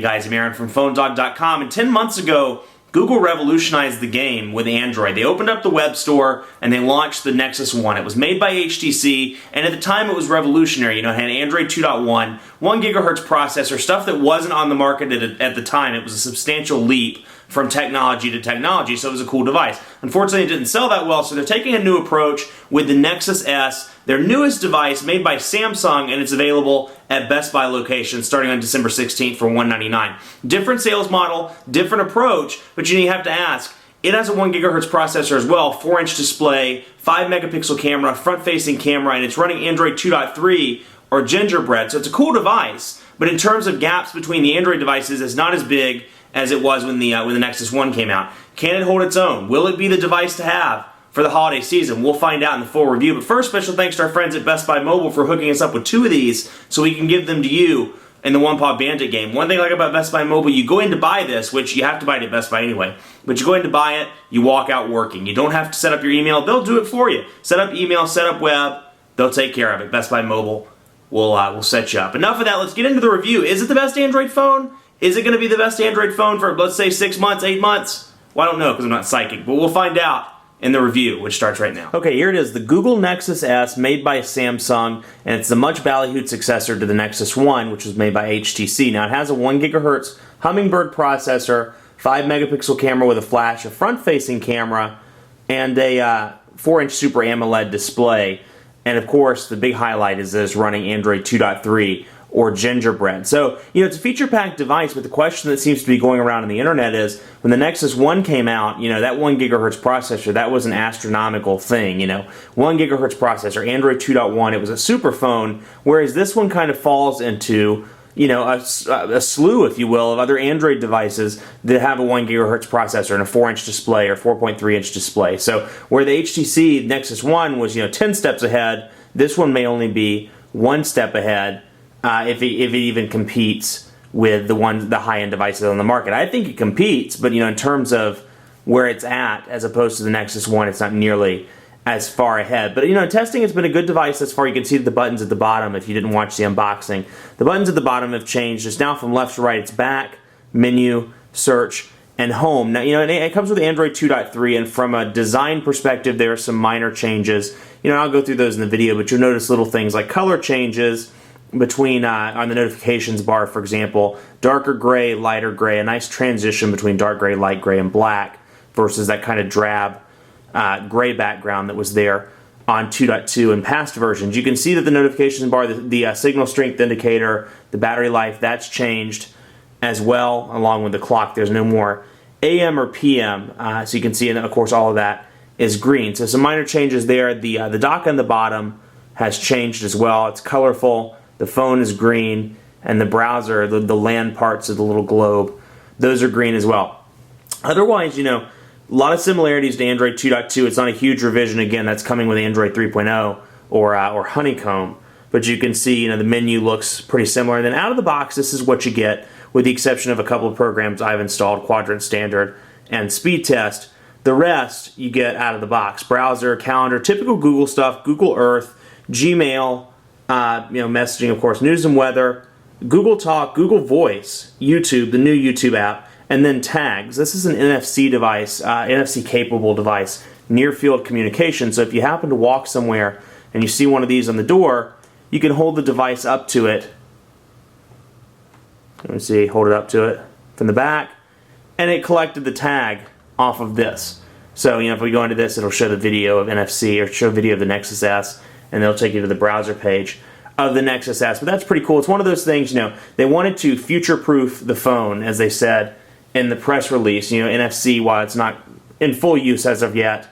guys, I'm Aaron from PhoneDog.com, and 10 months ago, Google revolutionized the game with Android. They opened up the web store and they launched the Nexus One. It was made by HTC, and at the time it was revolutionary. You know, it had Android 2.1, 1 gigahertz processor, stuff that wasn't on the market at the time. It was a substantial leap from technology to technology, so it was a cool device. Unfortunately, it didn't sell that well, so they're taking a new approach with the Nexus S, their newest device made by Samsung, and it's available at Best Buy locations starting on December 16th for $199. Different sales model, different approach, but you have to ask, it has a 1 gigahertz processor as well, 4-inch display, 5 megapixel camera, front-facing camera, and it's running Android 2.3 or Gingerbread, so it's a cool device, but in terms of gaps between the Android devices, it's not as big as it was when the Nexus One came out. Can it hold its own? Will it be the device to have for the holiday season? We'll find out in the full review. But first, special thanks to our friends at Best Buy Mobile for hooking us up with 2 of these so we can give them to you in the One Paw Bandit game. One thing I like about Best Buy Mobile, you go in to buy this, which you have to buy it at Best Buy anyway, but you go in to buy it, you walk out working. You don't have to set up your email. They'll do it for you. Set up email, set up web, they'll take care of it. Best Buy Mobile will set you up. Enough of that. Let's get into the review. Is it the best Android phone? Is it going to be the best Android phone for, let's say, 6 months, 8 months? Well, I don't know because I'm not psychic, but we'll find out in the review, which starts right now. Okay, here it is, the Google Nexus S, made by Samsung, and it's the much ballyhooed successor to the Nexus One, which was made by HTC. Now, it has a 1 gigahertz Hummingbird processor, 5 megapixel camera with a flash, a front-facing camera, and a 4-inch Super AMOLED display. And of course, the big highlight is that it's running Android 2.3 or Gingerbread. So, you know, it's a feature-packed device, but the question that seems to be going around on the internet is, when the Nexus One came out, you know, that 1 gigahertz processor, that was an astronomical thing, you know. 1 gigahertz processor, Android 2.1, it was a super phone, whereas this one kind of falls into, you know, a slew, if you will, of other Android devices that have a 1 gigahertz processor and a 4-inch display or 4.3-inch display. So, where the HTC Nexus One was, you know, 10 steps ahead, this one may only be 1 step ahead, if it even competes with the high-end devices on the market. I think it competes, but you know, in terms of where it's at, as opposed to the Nexus One, it's not nearly as far ahead. But you know, in testing, it's been a good device thus far. You can see the buttons at the bottom if you didn't watch the unboxing. The buttons at the bottom have changed. It's now from left to right. It's back, menu, search, and home. Now, you know, it comes with Android 2.3, and from a design perspective, there are some minor changes. You know, I'll go through those in the video, but you'll notice little things like color changes between, on the notifications bar, for example, darker gray, lighter gray, a nice transition between dark gray, light gray, and black versus that kind of drab gray background that was there on 2.2 and past versions. You can see that the notifications bar, the signal strength indicator, the battery life, that's changed as well, along with the clock. There's no more AM or PM, so you can see, and of course, all of that is green. So some minor changes there. The dock on the bottom has changed as well. It's colorful. The phone is green, and the browser, the land parts of the little globe, those are green as well. Otherwise, you know, a lot of similarities to Android 2.2. It's not a huge revision. Again, that's coming with Android 3.0 or Honeycomb. But you can see, you know, the menu looks pretty similar. And then out of the box, this is what you get, with the exception of a couple of programs I've installed, Quadrant Standard and Speed Test. The rest you get out of the box. Browser, calendar, typical Google stuff, Google Earth, Gmail, you know, messaging, of course, news and weather, Google Talk, Google Voice, YouTube, the new YouTube app, and then tags. This is an NFC device, NFC-capable device, near-field communication. So if you happen to walk somewhere and you see one of these on the door, you can hold the device up to it. Let me see, hold it up to it from the back, and it collected the tag off of this. So, you know, if we go into this, it'll show the video of NFC or show video of the Nexus S, and they'll take you to the browser page of the Nexus S. But that's pretty cool. It's one of those things, you know, they wanted to future-proof the phone, as they said in the press release. You know, NFC, while it's not in full use as of yet,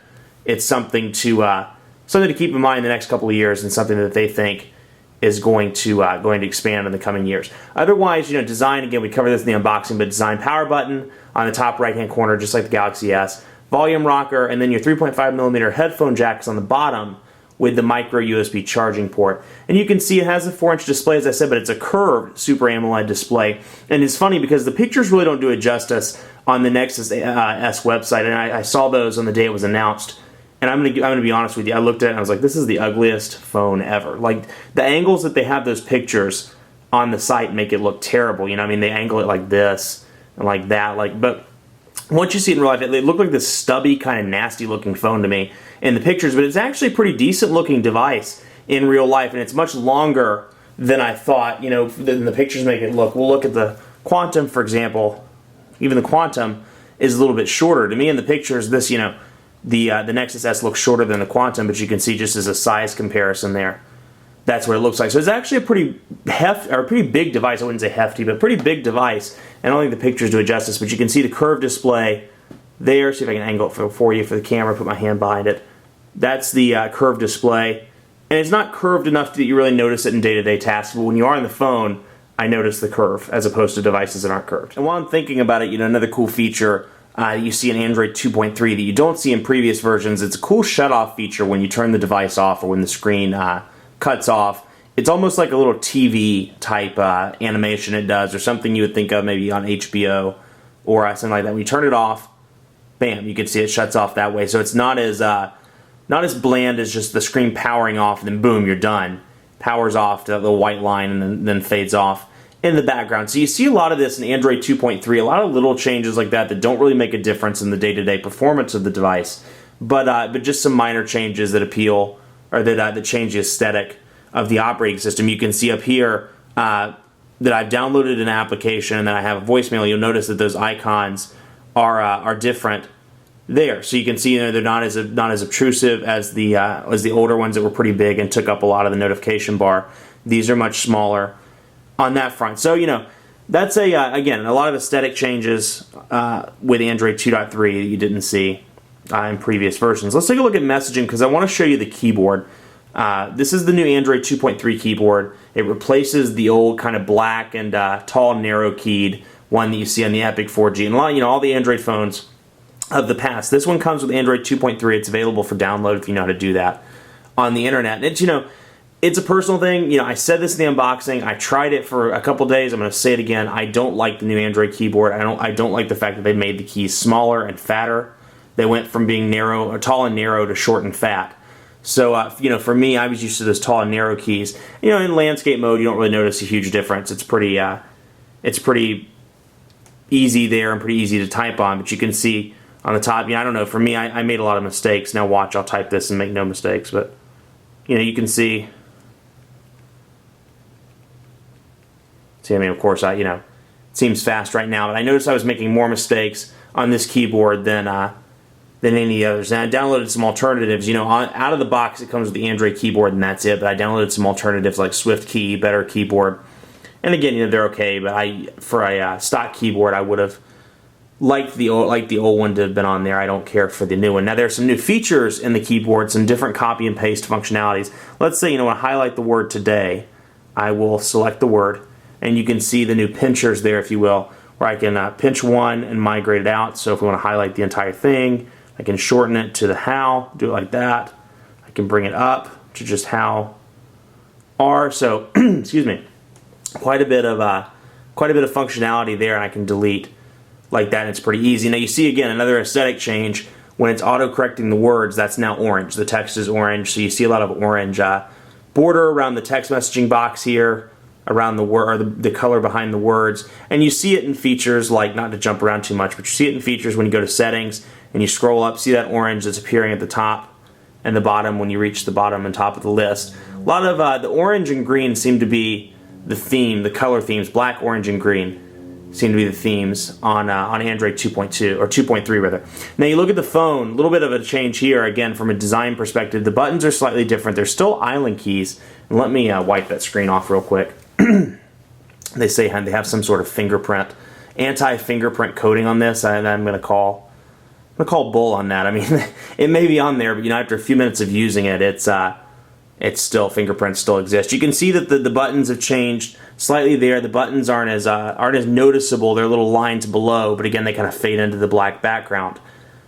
it's something to keep in mind in the next couple of years, and something that they think is going to expand in the coming years. Otherwise, you know, design, again, we covered this in the unboxing, but design, power button on the top right-hand corner, just like the Galaxy S, volume rocker, and then your 3.5mm headphone jacks on the bottom, with the micro USB charging port. And you can see it has a 4-inch display, as I said, but it's a curved Super AMOLED display. And it's funny because the pictures really don't do it justice on the Nexus S website, and I saw those on the day it was announced. And I'm gonna be honest with you, I looked at it and I was like, this is the ugliest phone ever. Like, the angles that they have those pictures on the site and make it look terrible. You know, I mean, they angle it like this and like that, but once you see it in real life, it looked like this stubby, kind of nasty looking phone to me in the pictures, but it's actually a pretty decent looking device in real life, and it's much longer than I thought, you know, than the pictures make it look. We'll look at the Quantum, for example. Even the Quantum is a little bit shorter. To me in the pictures, this, you know, the Nexus S looks shorter than the Quantum, but you can see just as a size comparison there, that's what it looks like. So it's actually a pretty big device. I wouldn't say hefty, but pretty big device. I don't think the pictures do it justice, but you can see the curved display there. See if I can angle it for you for the camera, put my hand behind it. That's the curved display. And it's not curved enough that you really notice it in day-to-day tasks, but when you are on the phone, I notice the curve as opposed to devices that aren't curved. And while I'm thinking about it, you know, another cool feature you see in Android 2.3 that you don't see in previous versions, it's a cool shut-off feature when you turn the device off or when the screen cuts off. It's almost like a little TV type animation it does, or something you would think of maybe on HBO or something like that. When you turn it off, bam, you can see it shuts off that way. So it's not as bland as just the screen powering off and then boom, you're done. Powers off to the white line and then fades off in the background. So you see a lot of this in Android 2.3, a lot of little changes like that that don't really make a difference in the day-to-day performance of the device, but just some minor changes that appeal, or that change the aesthetic of the operating system. You can see up here that I've downloaded an application and then I have a voicemail. You'll notice that those icons are different there. So you can see, you know, they're not as obtrusive as the older ones that were pretty big and took up a lot of the notification bar. These are much smaller on that front. So, you know, that's again, a lot of aesthetic changes with Android 2.3 that you didn't see in previous versions. Let's take a look at messaging because I want to show you the keyboard. This is the new Android 2.3 keyboard. It replaces the old kind of black and tall, narrow-keyed one that you see on the Epic 4G and a lot, you know, all the Android phones of the past. This one comes with Android 2.3. It's available for download if you know how to do that on the internet. And it's, you know, it's a personal thing. You know, I said this in the unboxing. I tried it for a couple days. I'm going to say it again. I don't like the new Android keyboard. I don't like the fact that they made the keys smaller and fatter. They went from being narrow, or tall and narrow, to short and fat. So, you know, for me, I was used to those tall and narrow keys. You know, in landscape mode, you don't really notice a huge difference. It's pretty easy there and pretty easy to type on. But you can see on the top, you know, I don't know, for me, I made a lot of mistakes. Now watch, I'll type this and make no mistakes. But, you know, you can see, I mean, of course, you know, it seems fast right now. But I noticed I was making more mistakes on this keyboard than any others. And I downloaded some alternatives. You know, out of the box, it comes with the Android keyboard, and that's it. But I downloaded some alternatives like SwiftKey, Better Keyboard. And again, you know, they're okay. But for a stock keyboard, I would have liked the old one to have been on there. I don't care for the new one. Now, there's some new features in the keyboard, some different copy and paste functionalities. Let's say, you know, when I highlight the word today, I will select the word, and you can see the new pinchers there, if you will, where I can pinch one and migrate it out. So if we want to highlight the entire thing, I can shorten it to the how, do it like that. I can bring it up to just how R. So, excuse me, quite a bit of functionality there, and I can delete like that, and it's pretty easy. Now you see again another aesthetic change when it's auto-correcting the words. That's now orange. The text is orange, so you see a lot of orange border around the text messaging box here, around the word, or the color behind the words. And you see it in features like, not to jump around too much, but you see it in features when you go to settings and you scroll up, see that orange that's appearing at the top and the bottom when you reach the bottom and top of the list. A lot of the orange and green seem to be the theme, the color themes. Black, orange, and green seem to be the themes on Android 2.2, or 2.3 rather. Now you look at the phone, a little bit of a change here, again from a design perspective. The buttons are slightly different. They're still island keys. And let me wipe that screen off real quick. They say they have some sort of fingerprint, anti-fingerprint coating on this, and I'm going to call bull on that. I mean, it may be on there, but you know, after a few minutes of using it, it's still, fingerprints still exist. You can see that the buttons have changed slightly there. The buttons aren't as noticeable. They're little lines below, but again, they kind of fade into the black background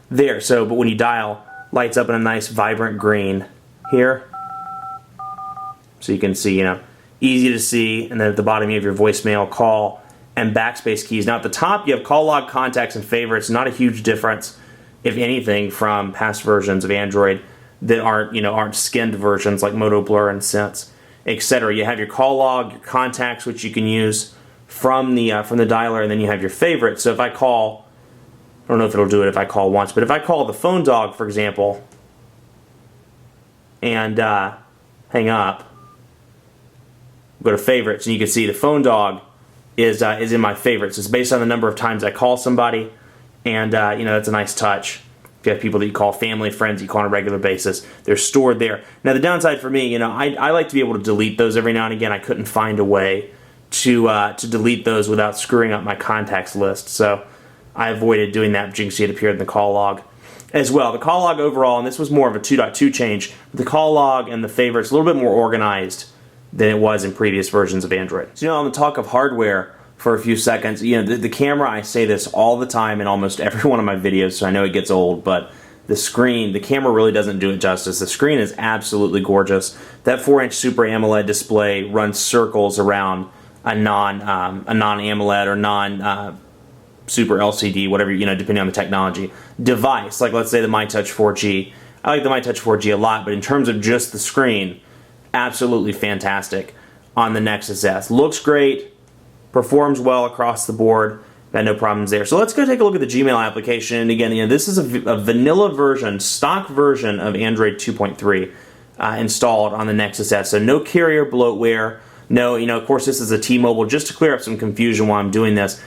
there. So, but when you dial, lights up in a nice vibrant green here. So you can see, you know, easy to see, and then at the bottom you have your voicemail, call, and backspace keys. Now at the top you have call log, contacts, and favorites. Not a huge difference, if anything, from past versions of Android that aren't skinned versions like Moto Blur and Sense. etc. You have your call log, your contacts, which you can use from the dialer, and then you have your favorites. So if I call, I don't know if it'll do it if I call once, but if I call the phone dog, for example, and hang up, go to favorites, and you can see the phone dog is in my favorites. It's based on the number of times I call somebody, and you know, that's a nice touch. If you have people that you call, family, friends you call on a regular basis, they're stored there. Now the downside for me, you know, I like to be able to delete those every now and again. I couldn't find a way to delete those without screwing up my contacts list, so I avoided doing that, but you can see it appeared in the call log as well. The call log overall, and this was more of a 2.2 change, the call log and the favorites a little bit more organized than it was in previous versions of Android. So, you know, on the talk of hardware for a few seconds, you know, the camera, I say this all the time in almost every one of my videos, so I know it gets old, but the screen, the camera really doesn't do it justice. The screen is absolutely gorgeous. That 4-inch Super AMOLED display runs circles around a non-AMOLED or non-Super LCD, whatever, you know, depending on the technology, device. Like, let's say the MyTouch 4G. I like the MyTouch 4G a lot, but in terms of just the screen, absolutely fantastic on the Nexus S. Looks great, performs well across the board, got no problems there. So let's go take a look at the Gmail application. And again, you know, this is a vanilla version, stock version of Android 2.3 installed on the Nexus S. So no carrier bloatware. No, you know, of course this is a T-Mobile. Just to clear up some confusion while I'm doing this,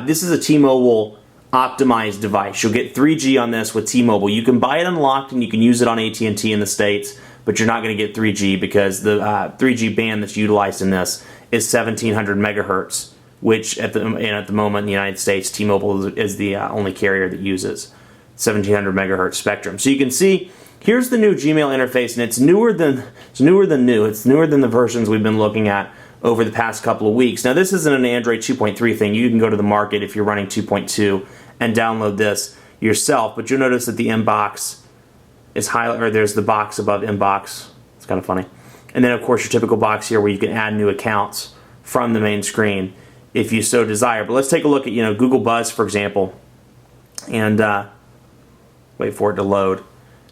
this is a T-Mobile optimized device. You'll get 3G on this with T-Mobile. You can buy it unlocked and you can use it on AT&T in the States, but you're not going to get 3G because the 3G band that's utilized in this is 1700 megahertz, which at the moment in the United States, T-Mobile is the only carrier that uses 1700 megahertz spectrum. So you can see here's the new Gmail interface, and it's newer than new. It's newer than the versions we've been looking at over the past couple of weeks. Now this isn't an Android 2.3 thing. You can go to the market if you're running 2.2 and download this yourself, but you'll notice that the inbox is highlighted, or there's the box above inbox. It's kind of funny. And then of course your typical box here where you can add new accounts from the main screen if you so desire. But let's take a look at, you know, Google Buzz, for example, and wait for it to load.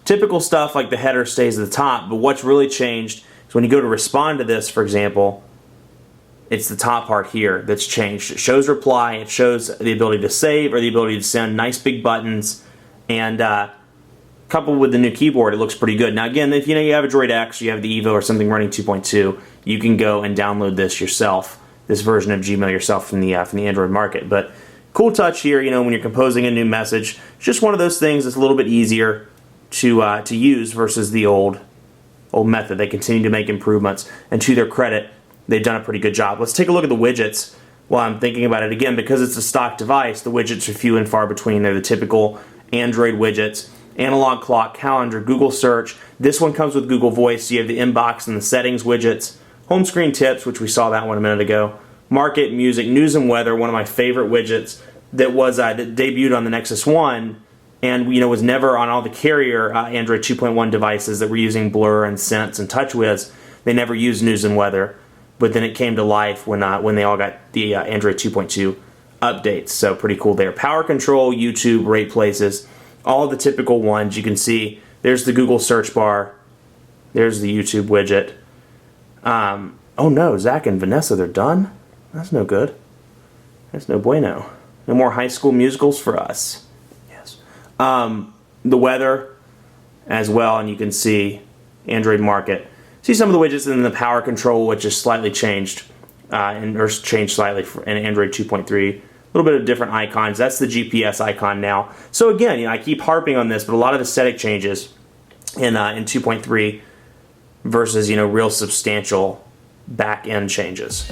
Typical stuff like the header stays at the top, but what's really changed is when you go to respond to this, for example, it's the top part here that's changed. It shows reply, it shows the ability to save or the ability to send, nice big buttons, and coupled with the new keyboard, it looks pretty good. Now again, if you know you have a Droid X, you have the Evo or something running 2.2, you can go and download this yourself, this version of Gmail yourself from the Android market. But cool touch here, you know, when you're composing a new message. It's just one of those things that's a little bit easier to use versus the old method. They continue to make improvements, and to their credit, they've done a pretty good job. Let's take a look at the widgets while I'm thinking about it. Again, because it's a stock device, the widgets are few and far between. They're the typical Android widgets. Analog clock, calendar, Google search. This one comes with Google Voice, so you have the inbox and the settings widgets. Home screen tips, which we saw that one a minute ago. Market, music, news and weather, one of my favorite widgets that debuted on the Nexus One and, you know, was never on all the carrier Android 2.1 devices that were using Blur and Sense and TouchWiz. They never used news and weather, but then it came to life when they all got the Android 2.2 updates. So pretty cool there. Power control, YouTube, rate places, all the typical ones. You can see there's the Google search bar, there's the YouTube widget. Oh no, Zach and Vanessa, they're done? That's no good. That's no bueno. No more High School Musicals for us. Yes. The weather as well, and you can see Android market. See some of the widgets, and then the power control, which is slightly changed, or changed slightly in Android 2.3. A little bit of different icons. That's the GPS icon now. So again, you know, I keep harping on this, but a lot of aesthetic changes in 2.3 versus, you know, real substantial back-end changes.